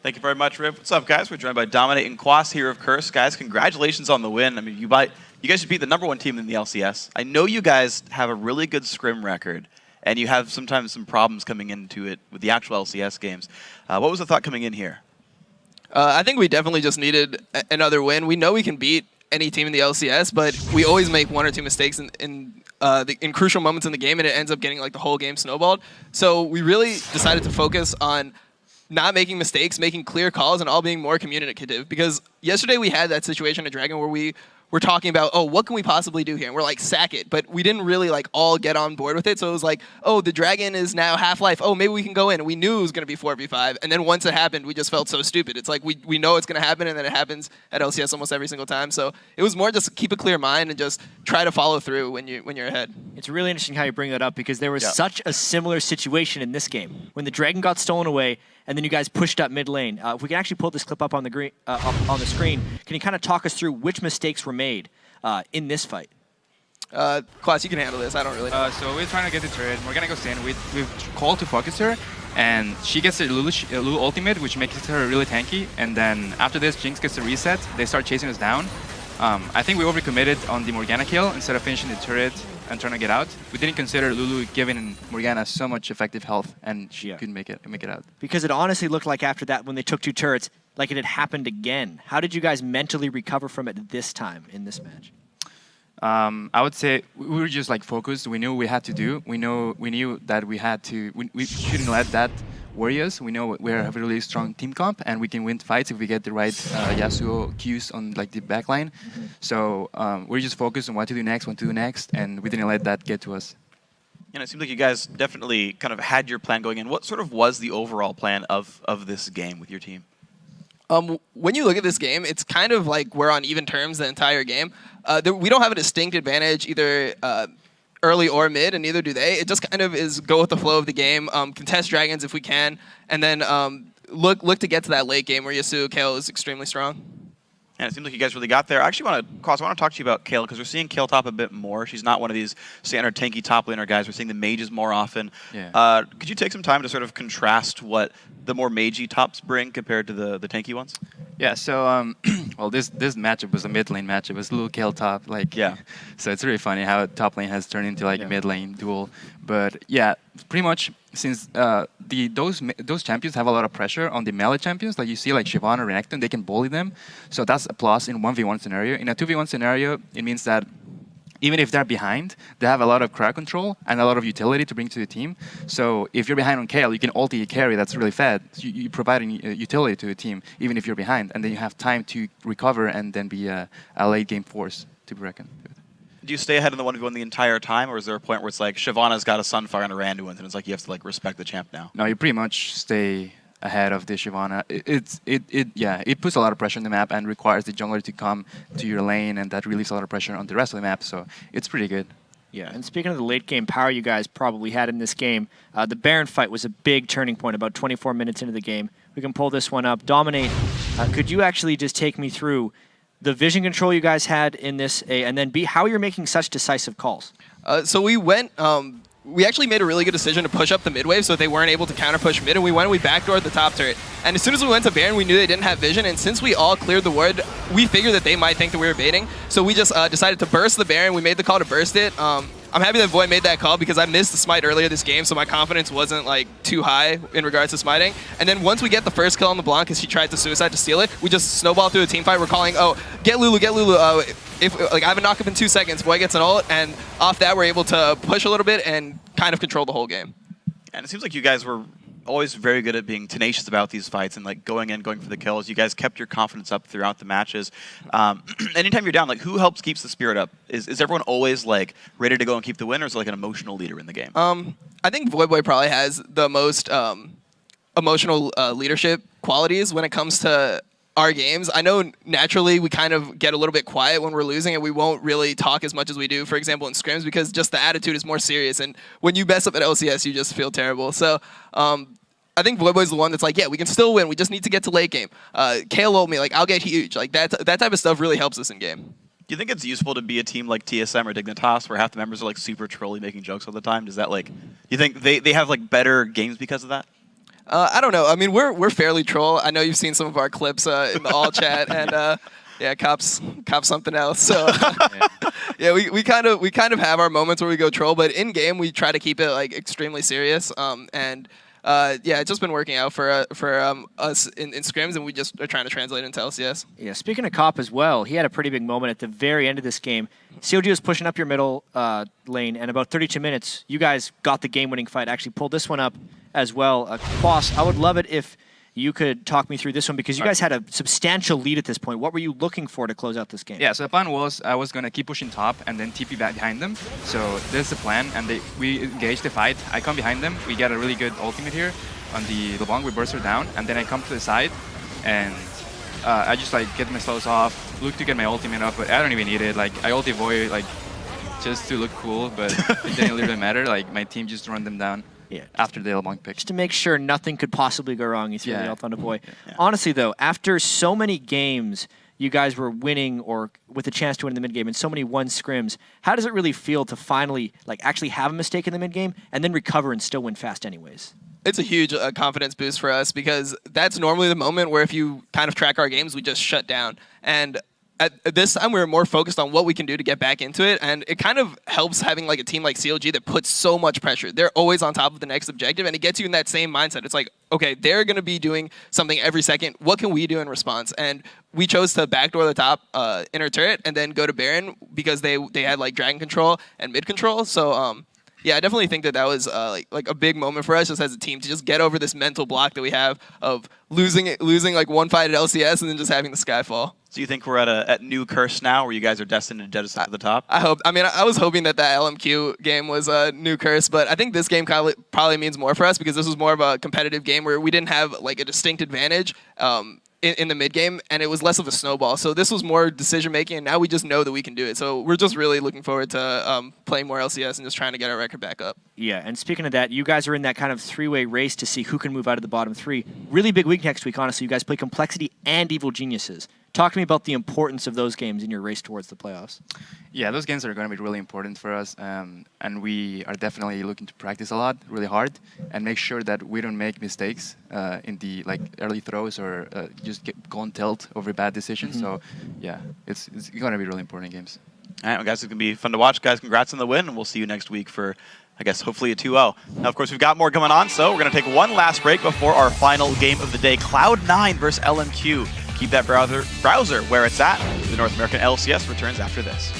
Thank you very much, Rip. What's up, guys? We're joined by Dominate and Quas here of Curse. Guys, congratulations on the win. I mean, you guys should beat the #1 team in the LCS. I know you guys have a really good scrim record, and you have sometimes some problems coming into it with the actual LCS games. What was the thought coming in here? I think we definitely just needed another win. We know we can beat any team in the LCS, but we always make 1 or 2 mistakes in crucial moments in the game, and it ends up getting like the whole game snowballed. So we really decided to focus on not making mistakes, making clear calls, and all being more communicative. Because yesterday we had that situation at Dragon where we were talking about, oh, what can we possibly do here? And we're like, sack it. But we didn't really like all get on board with it. So it was like, oh, the Dragon is now Half-Life. Oh, maybe we can go in. And we knew it was going to be 4v5. And then once it happened, we just felt so stupid. It's like we know it's going to happen, and then it happens at LCS almost every single time. So it was more just keep a clear mind and just try to follow through when you're ahead. It's really interesting how you bring that up because there was such a similar situation in this game. When the Dragon got stolen away, and then you guys pushed up mid lane. If we can actually pull this clip up on the on the screen, can you kind of talk us through which mistakes were made in this fight? Quas, you can handle this. I don't really know. So we're trying to get the turret. We're gonna go stand. We've called to focus her, and she gets a Lulu ultimate, which makes her really tanky. And then after this, Jinx gets a reset. They start chasing us down. I think we overcommitted on the Morgana kill instead of finishing the turret and trying to get out. We didn't consider Lulu giving Morgana so much effective health, and she couldn't make it out. Because it honestly looked like after that, when they took 2 turrets, like it had happened again. How did you guys mentally recover from it this time in this match? I would say we were just like focused. We knew what we had to do. We knew that we had to. We shouldn't let that worry us. We know we have a really strong team comp, and we can win fights if we get the right Yasuo Qs on like the backline. So we're just focused on what to do next, and we didn't let that get to us. You know, it seems like you guys definitely kind of had your plan going in. What sort of was the overall plan of this game with your team? When you look at this game, it's kind of like we're on even terms the entire game. We don't have a distinct advantage either early or mid, and neither do they. It just kind of is go with the flow of the game, contest dragons if we can, and then look to get to that late game where Yasuo Kayle is extremely strong. And it seems like you guys really got there. I actually want to talk to you about Kayle, because we're seeing Kayle top a bit more. She's not one of these standard tanky top laner guys. We're seeing the mages more often. Yeah. Could you take some time to sort of contrast what the more magey tops bring compared to the tanky ones? Yeah, so well, this matchup was a mid lane matchup. It was Lulu Kayle top, like So it's really funny how top lane has turned into like a mid lane duel. But yeah, pretty much since those champions have a lot of pressure on the melee champions, like you see like Shyvana, Renekton, they can bully them. So that's a plus in 1v1 scenario. In a 2v1 scenario, it means that even if they're behind, they have a lot of crowd control and a lot of utility to bring to the team. So if you're behind on Kayle, you can ulti a carry that's really fed. So you're providing utility to the team, even if you're behind. And then you have time to recover and then be a late game force to be reckoned with. Do you stay ahead in the 1v1 the entire time, or is there a point where it's like Shyvana's got a Sunfire and a Randuin, and it's like you have to like respect the champ now? No, you pretty much stay ahead of the Shyvana. It puts a lot of pressure on the map and requires the jungler to come to your lane, and that relieves a lot of pressure on the rest of the map, so it's pretty good. Yeah, and speaking of the late game power you guys probably had in this game, the Baron fight was a big turning point about 24 minutes into the game. We can pull this one up. Dominate, could you actually just take me through the vision control you guys had in this, and then B, how you're making such decisive calls? So we went... we actually made a really good decision to push up the mid wave so they weren't able to counter push mid, and we backdoored the top turret. And as soon as we went to Baron, we knew they didn't have vision, and since we all cleared the ward, we figured that they might think that we were baiting. So we just decided to burst the Baron. We made the call to burst it. I'm happy that Void made that call because I missed the smite earlier this game, so my confidence wasn't like too high in regards to smiting. And then once we get the first kill on the Blanc because she tried to suicide to steal it, we just snowball through a team fight. We're calling, oh, get Lulu, get Lulu. If like I have a knock up in 2 seconds, Void gets an ult, and off that we're able to push a little bit and kind of control the whole game. And it seems like you guys were always very good at being tenacious about these fights and like going for the kills. You guys kept your confidence up throughout the matches. Anytime you're down, like who keeps the spirit up? Is everyone always like ready to go and keep the win, or is it like an emotional leader in the game? I think Void Boy probably has the most emotional leadership qualities when it comes to our games. I know naturally we kind of get a little bit quiet when we're losing, and we won't really talk as much as we do, for example, in scrims, because just the attitude is more serious. And when you mess up at LCS, you just feel terrible. So I think Voyboy's the one that's like, yeah, we can still win. We just need to get to late game. Kayle told me, like, I'll get huge. Like that type of stuff really helps us in game. Do you think it's useful to be a team like TSM or Dignitas where half the members are like super trolly making jokes all the time? Does that like, you think they have like better games because of that? I don't know. I mean, we're fairly troll. I know you've seen some of our clips in the all chat, and yeah, cops something else. So yeah, we kind of have our moments where we go troll, but in game we try to keep it like extremely serious. Yeah, it's just been working out for us in scrims, and we just are trying to translate it into LCS. Yeah, speaking of Cop as well, he had a pretty big moment at the very end of this game. COG was pushing up your middle lane, and about 32 minutes, you guys got the game-winning fight. Actually pulled this one up as well. Boss, I would love it if you could talk me through this one, because you guys had a substantial lead at this point. What were you looking for to close out this game? Yeah, so the plan was I was going to keep pushing top and then TP back behind them. So this is the plan, and we engage the fight. I come behind them. We get a really good ultimate here on the LeBlanc. We burst her down, and then I come to the side, and I just like get my slows off, look to get my ultimate up, but I don't even need it. Like I ulti Void like just to look cool, but it didn't really matter. Like my team just run them down. Yeah, after the LeBlanc pick. Just to make sure nothing could possibly go wrong, you threw the ult on the boy. Yeah. Honestly, though, after so many games you guys were winning or with a chance to win in the mid game and so many won scrims, how does it really feel to finally like actually have a mistake in the mid game and then recover and still win fast anyways? It's a huge confidence boost for us, because that's normally the moment where if you kind of track our games, we just shut down. And at this time, we were more focused on what we can do to get back into it, and it kind of helps having like a team like COG that puts so much pressure. They're always on top of the next objective, and it gets you in that same mindset. It's like, okay, they're going to be doing something every second. What can we do in response? And we chose to backdoor the top inner turret and then go to Baron because they had like dragon control and mid control. So yeah, I definitely think that was like a big moment for us just as a team to just get over this mental block that we have of losing like one fight at LCS and then just having the sky fall. So you think we're at new curse now, where you guys are destined to dead us at the top? I hope. I mean, I was hoping that LMQ game was a new curse, but I think this game probably means more for us, because this was more of a competitive game where we didn't have like a distinct advantage in the mid game, and it was less of a snowball. So this was more decision making, and now we just know that we can do it. So we're just really looking forward to playing more LCS and just trying to get our record back up. Yeah, and speaking of that, you guys are in that kind of three-way race to see who can move out of the bottom three. Really big week next week, honestly. You guys play Complexity and Evil Geniuses. Talk to me about the importance of those games in your race towards the playoffs. Yeah, those games are going to be really important for us, and we are definitely looking to practice a lot, really hard, and make sure that we don't make mistakes in the like early throws or just go on tilt over bad decisions. So yeah, it's going to be really important games. All right, well, guys, it's going to be fun to watch. Guys, congrats on the win, and we'll see you next week for, I guess, hopefully a 2-0. Now, of course, we've got more coming on, so we're going to take one last break before our final game of the day, Cloud9 versus LMQ. Keep that browser where it's at. The North American LCS returns after this.